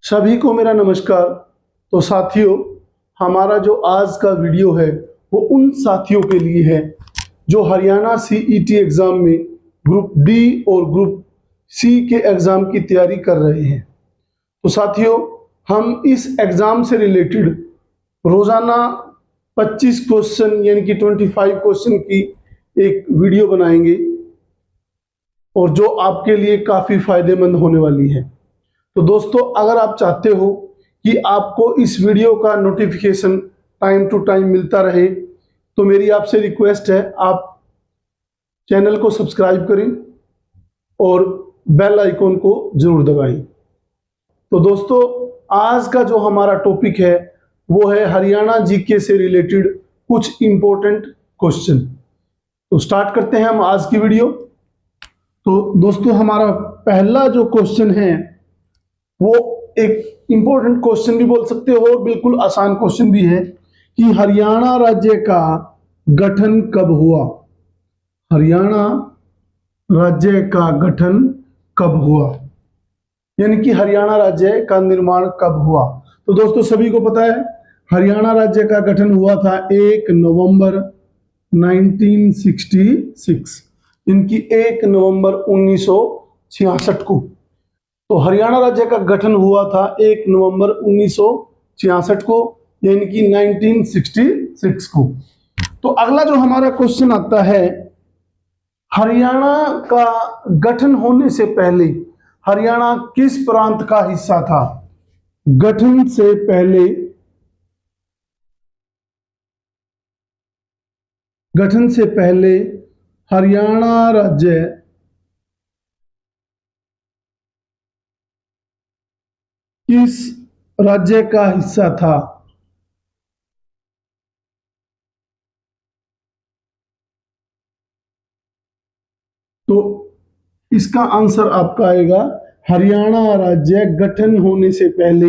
सभी को मेरा नमस्कार। तो साथियों, हमारा जो आज का वीडियो है वो उन साथियों के लिए है जो हरियाणा सीईटी एग्ज़ाम में ग्रुप डी और ग्रुप सी के एग्ज़ाम की तैयारी कर रहे हैं। तो साथियों, हम इस एग्ज़ाम से रिलेटेड रोज़ाना 25 क्वेश्चन यानी कि 25 क्वेश्चन की एक वीडियो बनाएंगे और जो आपके लिए काफ़ी फ़ायदेमंद होने वाली है। तो दोस्तों, अगर आप चाहते हो कि आपको इस वीडियो का नोटिफिकेशन टाइम टू टाइम मिलता रहे तो मेरी आपसे रिक्वेस्ट है, आप चैनल को सब्सक्राइब करें और बेल आइकॉन को जरूर दबाएं। तो दोस्तों, आज का जो हमारा टॉपिक है वो है हरियाणा जीके से रिलेटेड कुछ इंपॉर्टेंट क्वेश्चन। तो स्टार्ट करते हैं हम आज की वीडियो। तो दोस्तों, हमारा पहला जो क्वेश्चन है वो एक इंपॉर्टेंट क्वेश्चन भी बोल सकते हो और बिल्कुल आसान क्वेश्चन भी है कि हरियाणा राज्य का गठन कब हुआ। हरियाणा राज्य का गठन कब हुआ, यानी कि हरियाणा राज्य का निर्माण कब हुआ। तो दोस्तों, सभी को पता है हरियाणा राज्य का गठन हुआ था 1 नवंबर 1966, इनकी 1 नवंबर 1966 को। तो हरियाणा राज्य का गठन हुआ था 1 नवंबर 1966 को, यानी कि 1966 को। तो अगला जो हमारा क्वेश्चन आता है, हरियाणा का गठन होने से पहले हरियाणा किस प्रांत का हिस्सा था। गठन से पहले हरियाणा राज्य किस राज्य का हिस्सा था। तो इसका आंसर आपका आएगा हरियाणा राज्य गठन होने से पहले,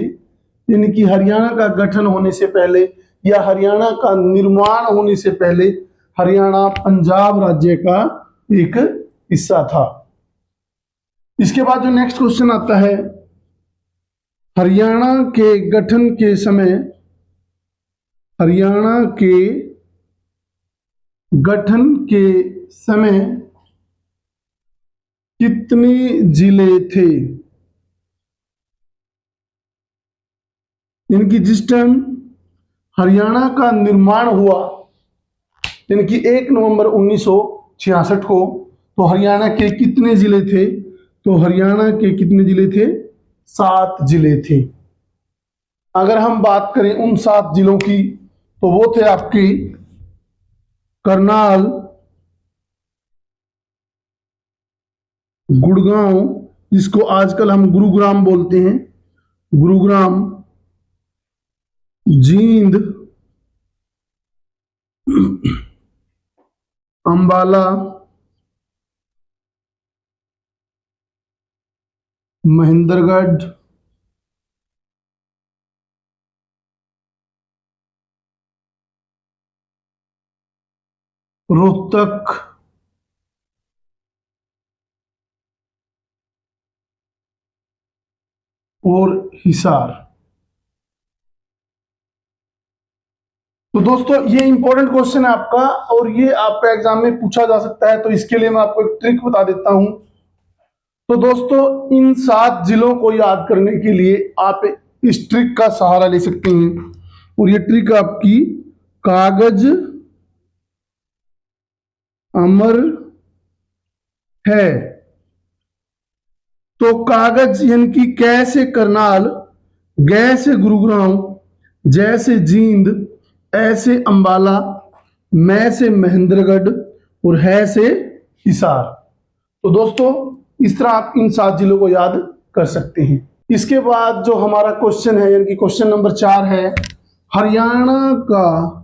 यानी कि हरियाणा का गठन होने से पहले या हरियाणा का निर्माण होने से पहले हरियाणा पंजाब राज्य का एक हिस्सा था। इसके बाद जो नेक्स्ट क्वेश्चन आता है, हरियाणा के गठन के समय कितने जिले थे। इनकी जिस टाइम हरियाणा का निर्माण हुआ, यानी कि 1 नवंबर 1966 को, तो हरियाणा के कितने जिले थे। तो हरियाणा के कितने जिले थे, 7 जिले थे। अगर हम बात करें उन 7 जिलों की तो वो थे आपके करनाल, गुड़गांव, जिसको आजकल हम गुरुग्राम बोलते हैं, गुरुग्राम, जींद, अंबाला, महेंद्रगढ़, रोहतक और हिसार। तो दोस्तों, ये इंपॉर्टेंट क्वेश्चन है आपका और ये आपका एग्जाम में पूछा जा सकता है। तो इसके लिए मैं आपको एक ट्रिक बता देता हूं। तो दोस्तों, इन 7 जिलों को याद करने के लिए आप इस ट्रिक का सहारा ले सकते हैं और ये ट्रिक आपकी कागज अमर है। तो कागज यानी कि कैसे करनाल, गैसे गुरुग्राम, जैसे जींद, ऐसे अंबाला, मैं से महेंद्रगढ़ और है से हिसार। तो दोस्तों, इस तरह आप इन 7 जिलों को याद कर सकते हैं। इसके बाद जो हमारा क्वेश्चन है, यानी कि क्वेश्चन नंबर 4 है, हरियाणा का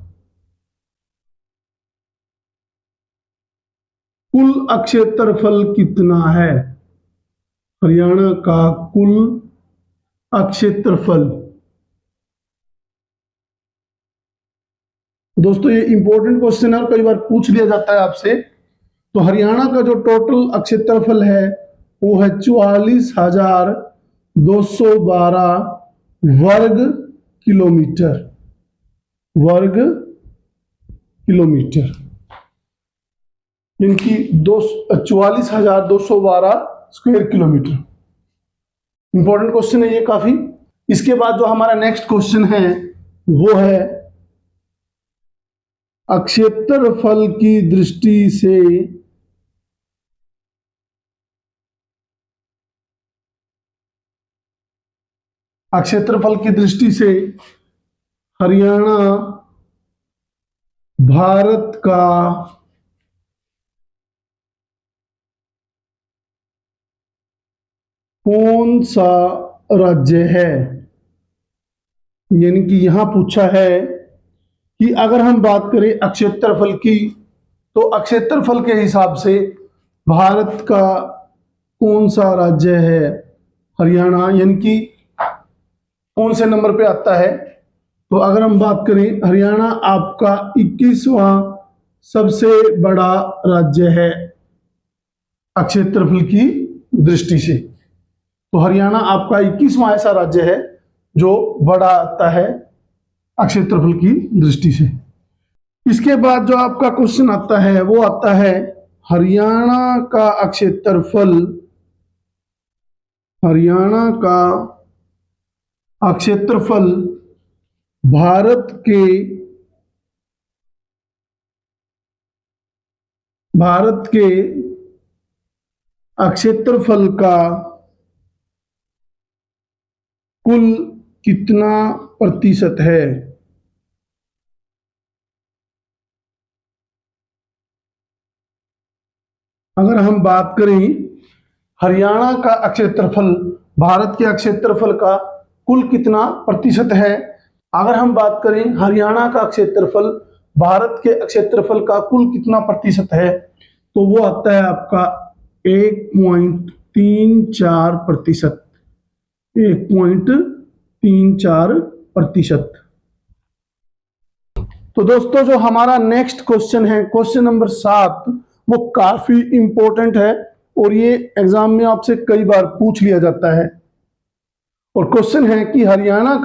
कुल क्षेत्रफल कितना है। हरियाणा का कुल क्षेत्रफल। दोस्तों, ये इंपॉर्टेंट क्वेश्चन है और कई बार पूछ लिया जाता है आपसे। तो हरियाणा का जो टोटल क्षेत्रफल है वो है 44,212 वर्ग किलोमीटर, वर्ग किलोमीटर, इनकी 44,212 स्क्वायर किलोमीटर। इंपॉर्टेंट क्वेश्चन है ये काफी। इसके बाद जो हमारा नेक्स्ट क्वेश्चन है वो है क्षेत्रफल की दृष्टि से क्षेत्रफल की दृष्टि से हरियाणा भारत का कौन सा राज्य है। यानी कि यहां पूछा है कि अगर हम बात करें क्षेत्रफल की, तो क्षेत्रफल के हिसाब से भारत का कौन सा राज्य है हरियाणा, यानी कि कौन से नंबर पे आता है। तो अगर हम बात करें, हरियाणा आपका 21वां सबसे बड़ा राज्य है क्षेत्रफल की दृष्टि से। तो हरियाणा आपका 21वां ऐसा राज्य है जो बड़ा आता है क्षेत्रफल की दृष्टि से। इसके बाद जो आपका क्वेश्चन आता है वो आता है हरियाणा का क्षेत्रफल, हरियाणा का क्षेत्रफल भारत के क्षेत्रफल का कुल कितना प्रतिशत है। अगर हम बात करें हरियाणा का क्षेत्रफल भारत के क्षेत्रफल का कुल कितना प्रतिशत है, अगर हम बात करें हरियाणा का क्षेत्रफल भारत के क्षेत्रफल का कुल कितना प्रतिशत है, तो वो आता है आपका 1.34%, 1.34%। तो दोस्तों जो हमारा नेक्स्ट क्वेश्चन है, क्वेश्चन नंबर 7, वो काफी इंपॉर्टेंट है और ये एग्जाम में आपसे कई बार पूछ लिया जाता है। और क्वेश्चन है कि हरियाणा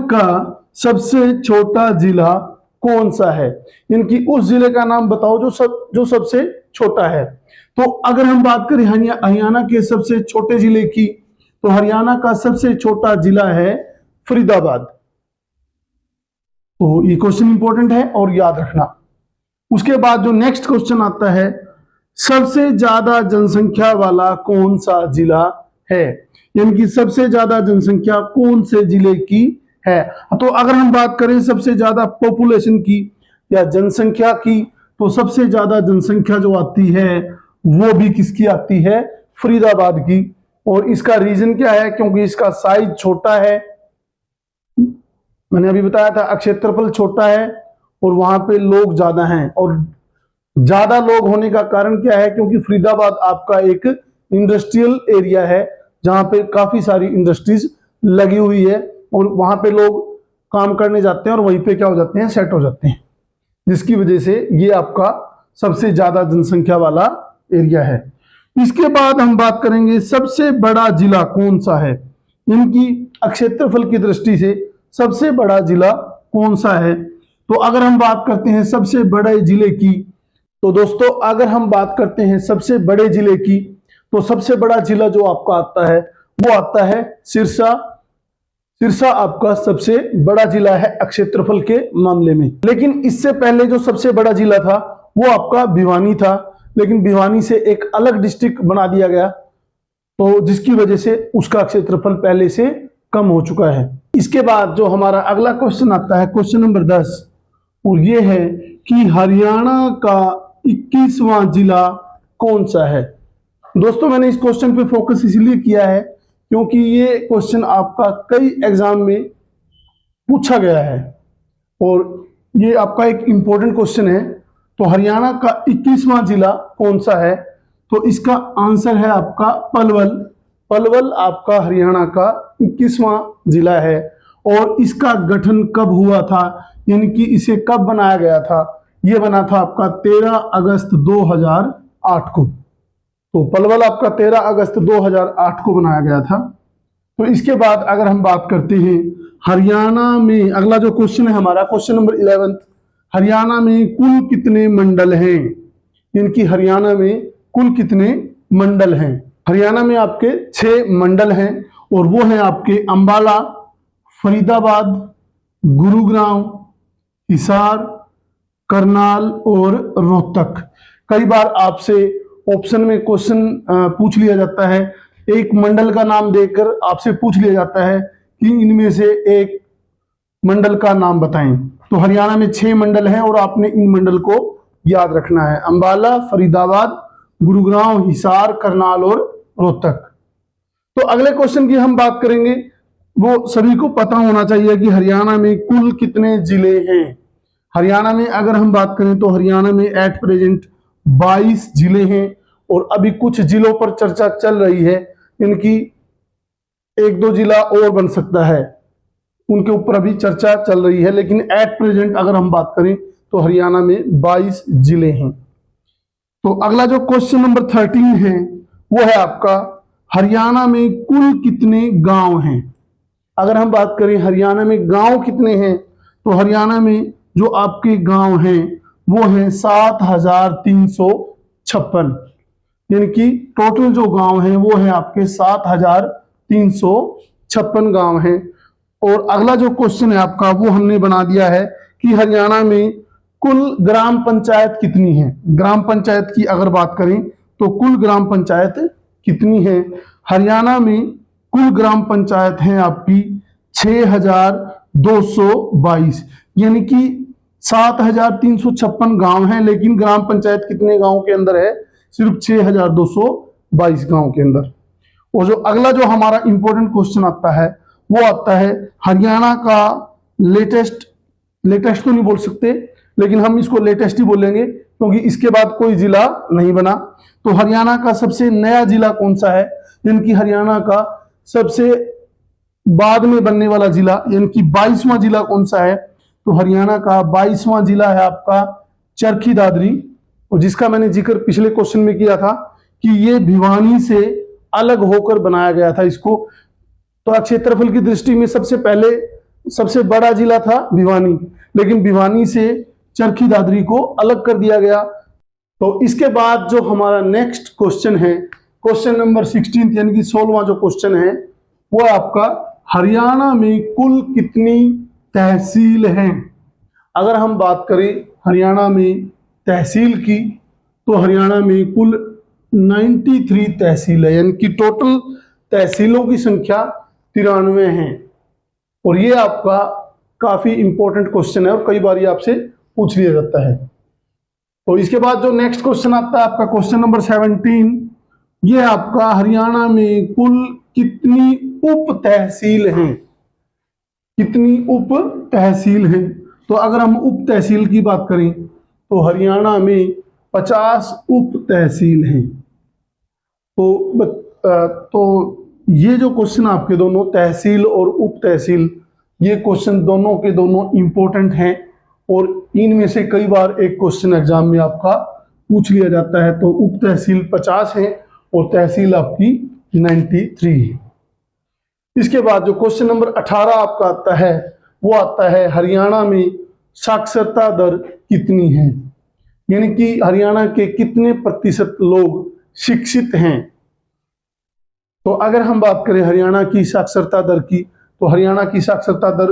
का सबसे छोटा जिला कौन सा है, इनकी उस जिले का नाम बताओ जो सबसे छोटा है। तो अगर हम बात करें हरियाणा के सबसे छोटे जिले की, तो हरियाणा का सबसे छोटा जिला है फरीदाबाद। तो ये क्वेश्चन इंपॉर्टेंट है और याद रखना। उसके बाद जो नेक्स्ट क्वेश्चन आता है, सबसे ज्यादा जनसंख्या वाला कौन सा जिला है, यानी कि सबसे ज्यादा जनसंख्या कौन से जिले की है। तो अगर हम बात करें सबसे ज्यादा पॉपुलेशन की या जनसंख्या की, तो सबसे ज्यादा जनसंख्या जो आती है वो भी किसकी आती है, फरीदाबाद की। और इसका रीजन क्या है, क्योंकि इसका साइज छोटा है, मैंने अभी बताया था क्षेत्रफल छोटा है और वहां पे लोग ज्यादा हैं। और ज्यादा लोग होने का कारण क्या है, क्योंकि फरीदाबाद आपका एक इंडस्ट्रियल एरिया है जहां पे काफी सारी इंडस्ट्रीज लगी हुई है और वहां पे लोग काम करने जाते हैं और वहीं पे क्या हो जाते हैं, सेट हो जाते हैं, जिसकी वजह से ये आपका सबसे ज्यादा जनसंख्या वाला एरिया है। इसके बाद हम बात करेंगे सबसे बड़ा जिला कौन सा है, इनकी क्षेत्रफल की दृष्टि से सबसे बड़ा जिला कौन सा है। तो अगर हम बात करते हैं सबसे बड़े जिले की, तो दोस्तों अगर हम बात करते हैं सबसे बड़े जिले की, तो सबसे बड़ा जिला जो आपका आता है वो आता है सिरसा। सिरसा आपका सबसे बड़ा जिला है क्षेत्रफल के मामले में। लेकिन इससे पहले जो सबसे बड़ा जिला था वो आपका भिवानी था, लेकिन भिवानी से एक अलग डिस्ट्रिक्ट बना दिया गया, तो जिसकी वजह से उसका क्षेत्रफल पहले से कम हो चुका है। इसके बाद जो हमारा अगला क्वेश्चन आता है, क्वेश्चन नंबर 10, और ये है कि हरियाणा का 21वां जिला कौन सा है। दोस्तों मैंने इस क्वेश्चन पे फोकस इसलिए किया है क्योंकि ये क्वेश्चन आपका कई एग्जाम में पूछा गया है और ये आपका एक इंपॉर्टेंट क्वेश्चन है। तो हरियाणा का 21वां जिला कौन सा है, तो इसका आंसर है आपका पलवल। पलवल आपका हरियाणा का 21वां जिला है। और इसका गठन कब हुआ था, यानी कि इसे कब बनाया गया था, यह बना था आपका 13 अगस्त 2008 को। तो पलवल आपका 13 अगस्त 2008 को बनाया गया था। तो इसके बाद अगर हम बात करते हैं हरियाणा में, अगला जो क्वेश्चन है हमारा क्वेश्चन नंबर 11, हरियाणा में कुल कितने मंडल हैं? इनकी हरियाणा में कुल कितने मंडल हैं? हरियाणा में आपके 6 मंडल हैं और वो हैं आपके अंबाला, फरीदाबाद, गुरुग्राम, हिसार, करनाल और रोहतक। कई बार आपसे ऑप्शन में क्वेश्चन पूछ लिया जाता है, एक मंडल का नाम देकर आपसे पूछ लिया जाता है कि इनमें से एक मंडल का नाम बताएं। तो हरियाणा में 6 मंडल हैं और आपने इन मंडल को याद रखना है, अंबाला, फरीदाबाद, गुरुग्राम, हिसार, करनाल और रोहतक। तो अगले क्वेश्चन की हम बात करेंगे, वो सभी को पता होना चाहिए कि हरियाणा में कुल कितने जिले हैं। हरियाणा में अगर हम बात करें तो हरियाणा में एट प्रेजेंट 22 जिले हैं और अभी कुछ जिलों पर चर्चा चल रही है, इनकी 1-2 जिला और बन सकता है, उनके ऊपर अभी चर्चा चल रही है, लेकिन एट प्रेजेंट अगर हम बात करें तो हरियाणा में 22 जिले हैं। तो अगला जो क्वेश्चन नंबर 13 है वो है आपका, हरियाणा में कुल कितने गांव हैं? अगर हम बात करें हरियाणा में गांव कितने हैं, तो हरियाणा में जो आपके गांव हैं वो हैं 7356, यानी कि टोटल जो गांव हैं वो है आपके 7356 गांव हैं। और अगला जो क्वेश्चन है आपका वो हमने बना दिया है कि हरियाणा में कुल ग्राम पंचायत कितनी है। ग्राम पंचायत की अगर बात करें तो कुल ग्राम पंचायत कितनी है? हरियाणा में कुल ग्राम पंचायत है आपकी 6222, यानी कि 7356 गांव हैं, लेकिन ग्राम पंचायत कितने गांव के अंदर है? सिर्फ 6222 गांव के अंदर। और जो अगला जो हमारा इंपॉर्टेंट क्वेश्चन आता है वो आता है हरियाणा का लेटेस्ट तो नहीं बोल सकते, लेकिन हम इसको लेटेस्ट ही बोलेंगे क्योंकि इसके बाद कोई जिला नहीं बना। तो हरियाणा का सबसे नया जिला कौन सा है? यानी कि हरियाणा का सबसे बाद में बनने वाला जिला, यानी कि 22वां जिला कौन सा है? तो हरियाणा का 22वां जिला है आपका चरखी दादरी, और जिसका मैंने जिक्र पिछले क्वेश्चन में किया था कि ये भिवानी से अलग होकर बनाया गया था इसको। तो क्षेत्रफल की दृष्टि में सबसे पहले सबसे बड़ा जिला था भिवानी, लेकिन भिवानी से चरखी दादरी को अलग कर दिया गया। तो इसके बाद जो हमारा नेक्स्ट क्वेश्चन है, क्वेश्चन नंबर 16, यानी कि 16वां जो क्वेश्चन है वो आपका, हरियाणा में कुल कितनी तहसील हैं? अगर हम बात करें हरियाणा में तहसील की तो हरियाणा में कुल 93 तहसील है, यानी कि टोटल तहसीलों की संख्या 93 है। और ये आपका काफी इंपॉर्टेंट क्वेश्चन है और कई बार ये आपसे पूछ लिया जाता है। तो इसके बाद जो नेक्स्ट क्वेश्चन आता है आपका क्वेश्चन नंबर 17, ये आपका, हरियाणा में कुल कितनी उप तहसील हैं? कितनी उप तहसील हैं? तो अगर हम उप तहसील की बात करें तो हरियाणा में 50 उप तहसील हैं। तो ये जो क्वेश्चन आपके दोनों तहसील और उप तहसील, ये क्वेश्चन दोनों के दोनों इंपॉर्टेंट हैं और इनमें से कई बार एक क्वेश्चन एग्जाम में आपका पूछ लिया जाता है। तो उप तहसील 50 है और तहसील आपकी 93 है। इसके बाद जो क्वेश्चन नंबर 18 आपका आता है वो आता है, हरियाणा में साक्षरता दर कितनी है? यानी कि हरियाणा के कितने प्रतिशत लोग शिक्षित हैं? तो अगर हम बात करें हरियाणा की साक्षरता दर की, तो हरियाणा की साक्षरता दर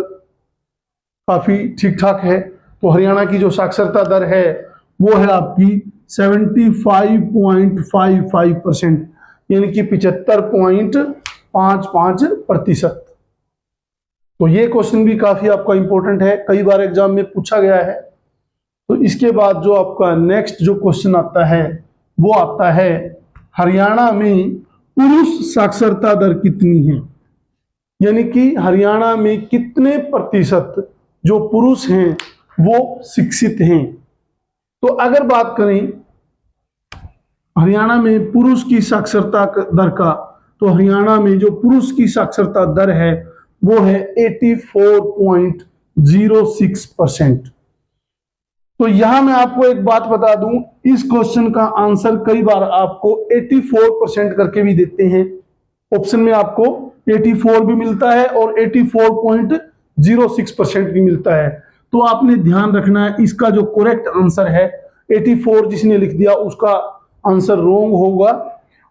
काफी ठीक ठाक है। तो हरियाणा की जो साक्षरता दर है वो है आपकी 75.55%, यानी कि 75.55%। तो ये क्वेश्चन भी काफी आपका इंपॉर्टेंट है, कई बार एग्जाम में पूछा गया है। तो इसके बाद जो आपका नेक्स्ट जो क्वेश्चन आता है वो आता है, हरियाणा में पुरुष साक्षरता दर कितनी है? यानी कि हरियाणा में कितने प्रतिशत जो पुरुष हैं वो शिक्षित हैं? तो अगर बात करें हरियाणा में पुरुष की साक्षरता दर का, तो हरियाणा में जो पुरुष की साक्षरता दर है वो है 84.06%। तो यहां मैं आपको एक बात बता दूं, इस क्वेश्चन का आंसर कई बार आपको 84% करके भी देते हैं, ऑप्शन में आपको 84 भी मिलता है और 84.06% भी मिलता है। तो आपने ध्यान रखना है, इसका जो करेक्ट आंसर है 84 जिसने लिख दिया उसका आंसर रॉन्ग होगा,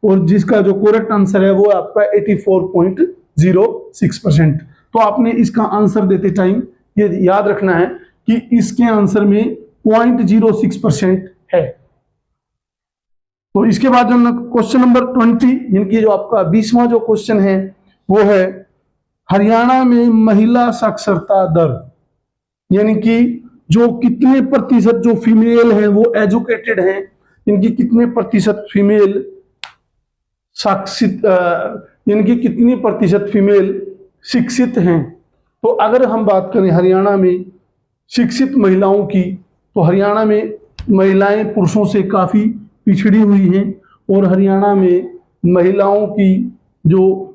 और जिसका जो करेक्ट आंसर है वो आपका 84.06%। तो आपने इसका आंसर देते टाइम ये याद रखना है कि इसके आंसर में 0.06% है। तो इसके बाद जो क्वेश्चन नंबर 20 यानी जो आपका 20वां जो क्वेश्चन है वो है हरियाणा में महिला साक्षरता दर, यानी कि जो कितने प्रतिशत जो फीमेल हैं वो एजुकेटेड हैं, इनकी कितने प्रतिशत फीमेल यानी कि कितनी प्रतिशत फीमेल शिक्षित हैं। तो अगर हम बात करें हरियाणा में शिक्षित महिलाओं की, तो हरियाणा में महिलाएं पुरुषों से काफी पिछड़ी हुई हैं, और हरियाणा में महिलाओं की जो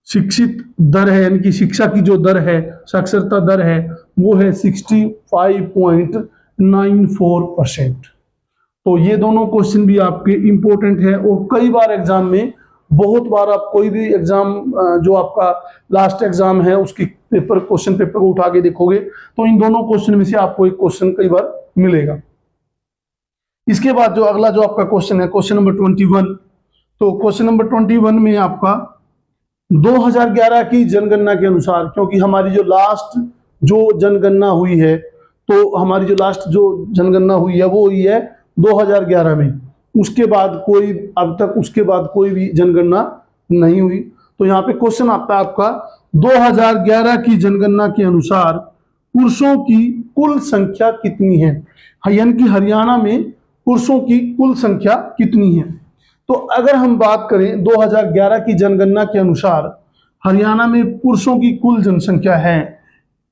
शिक्षित दर है यानी कि शिक्षा की जो दर है, साक्षरता दर है, वो है 65.94%। तो ये दोनों क्वेश्चन भी आपके इंपॉर्टेंट है, और कई बार एग्जाम में, बहुत बार आप कोई भी एग्जाम जो आपका लास्ट एग्जाम है उसकी क्वेश्चन पेपर को उठा के देखोगे तो इन दोनों क्वेश्चन में से आपको एक क्वेश्चन कई बार मिलेगा। इसके बाद जो अगला जो आपका क्वेश्चन है क्वेश्चन नंबर 21। तो क्वेश्चन नंबर 21 में आपका 2011 की जनगणना के अनुसार, क्योंकि हमारी जो लास्ट जो जनगणना हुई है, तो हमारी जो लास्ट जो जनगणना हुई है वो हुई है 2011 में, उसके बाद कोई अब तक उसके बाद कोई भी जनगणना नहीं हुई। तो यहाँ पे क्वेश्चन आता है आपका 2011 की जनगणना के अनुसार पुरुषों की कुल संख्या कितनी है, यानी कि हरियाणा में पुरुषों की कुल संख्या कितनी है। तो अगर हम बात करें 2011 की जनगणना के अनुसार हरियाणा में पुरुषों की कुल जनसंख्या है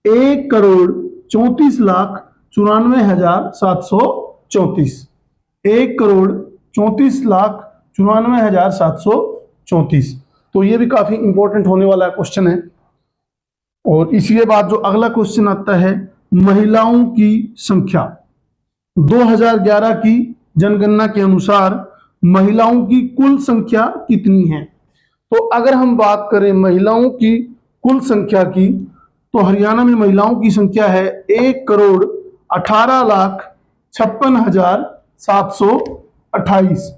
1,34,94,734। 1,34,94,734। तो ये भी काफी इंपॉर्टेंट होने वाला क्वेश्चन है। और इसके बाद जो अगला क्वेश्चन आता है महिलाओं की संख्या। 2011 की जनगणना के अनुसार महिलाओं की कुल संख्या कितनी है। तो अगर हम बात करें महिलाओं की कुल संख्या की, तो हरियाणा में महिलाओं की संख्या है 1,18,56,728।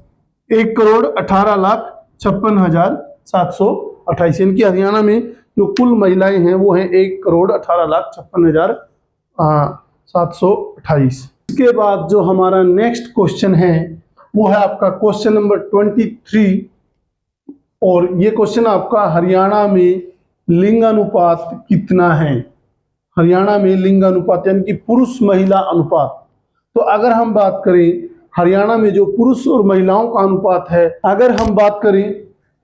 1,18,56,728, यानी कि हरियाणा में जो कुल महिलाएं हैं वो हैं 1,18,56,728। इसके बाद जो हमारा नेक्स्ट क्वेश्चन है वो है आपका क्वेश्चन नंबर 23, और ये क्वेश्चन आपका हरियाणा में लिंगानुपात कितना है। हरियाणा में लिंगानुपात यानी कि पुरुष महिला अनुपात। तो अगर हम बात करें हरियाणा में जो पुरुष और महिलाओं का अनुपात है, अगर हम बात करें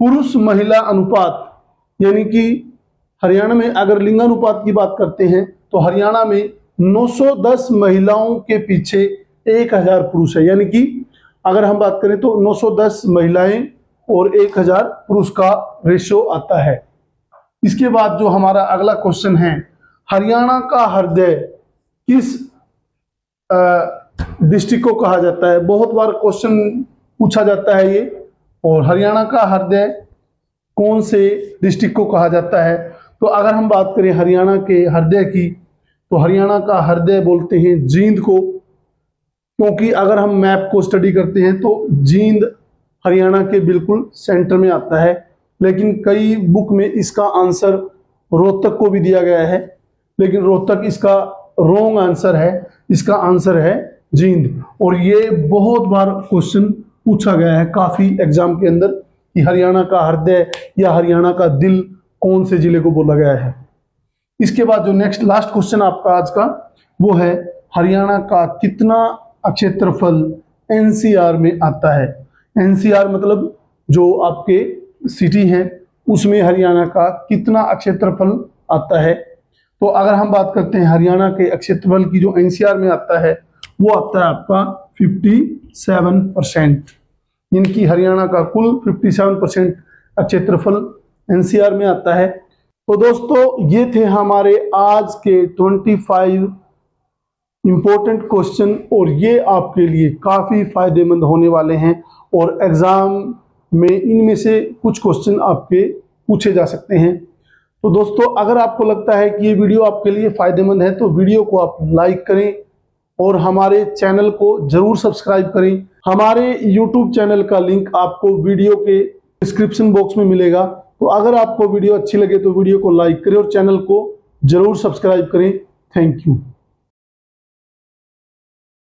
पुरुष महिला अनुपात, यानी कि हरियाणा में अगर लिंगानुपात की बात करते हैं तो हरियाणा में 910 महिलाओं के पीछे 1000 पुरुष है, यानी कि अगर हम बात करें तो 910 महिलाएं और 1000 पुरुष का रेशियो आता है। इसके बाद जो हमारा अगला क्वेश्चन है हरियाणा का हृदय किस डिस्ट्रिक्ट को कहा जाता है। बहुत बार क्वेश्चन पूछा जाता है ये, और हरियाणा का हृदय कौन से डिस्ट्रिक्ट को कहा जाता है। तो अगर हम बात करें हरियाणा के हृदय की, तो हरियाणा का हृदय बोलते हैं जींद को, क्योंकि अगर हम मैप को स्टडी करते हैं तो जींद हरियाणा के बिल्कुल सेंटर में आता है, लेकिन कई बुक में इसका आंसर रोहतक को भी दिया गया है, लेकिन रोहतक इसका रॉन्ग आंसर है, इसका आंसर है जींद। और ये बहुत बार क्वेश्चन पूछा गया है काफी एग्जाम के अंदर कि हरियाणा का हृदय या हरियाणा का दिल कौन से जिले को बोला गया है। इसके बाद जो नेक्स्ट लास्ट क्वेश्चन आपका आज का वो है हरियाणा का कितना क्षेत्रफल एनसीआर में आता है। एनसीआर मतलब जो आपके सिटी है उसमें हरियाणा का कितना क्षेत्रफल आता है। तो अगर हम बात करते हैं हरियाणा के क्षेत्रफल की जो एनसीआर में आता है वो आता है आपका 57%, इनकी हरियाणा का कुल 57% क्षेत्रफल एनसीआर में आता है। तो दोस्तों ये थे हमारे आज के 25 इंपॉर्टेंट क्वेश्चन, और ये आपके लिए काफ़ी फायदेमंद होने वाले हैं, और एग्ज़ाम में इनमें से कुछ क्वेश्चन आपके पूछे जा सकते हैं। तो दोस्तों, अगर आपको लगता है कि ये वीडियो आपके लिए फायदेमंद है तो वीडियो को आप लाइक करें और हमारे चैनल को जरूर सब्सक्राइब करें। हमारे YouTube चैनल का लिंक आपको वीडियो के डिस्क्रिप्शन बॉक्स में मिलेगा। तो अगर आपको वीडियो अच्छी लगे तो वीडियो को लाइक करें और चैनल को जरूर सब्सक्राइब करें। Thank you.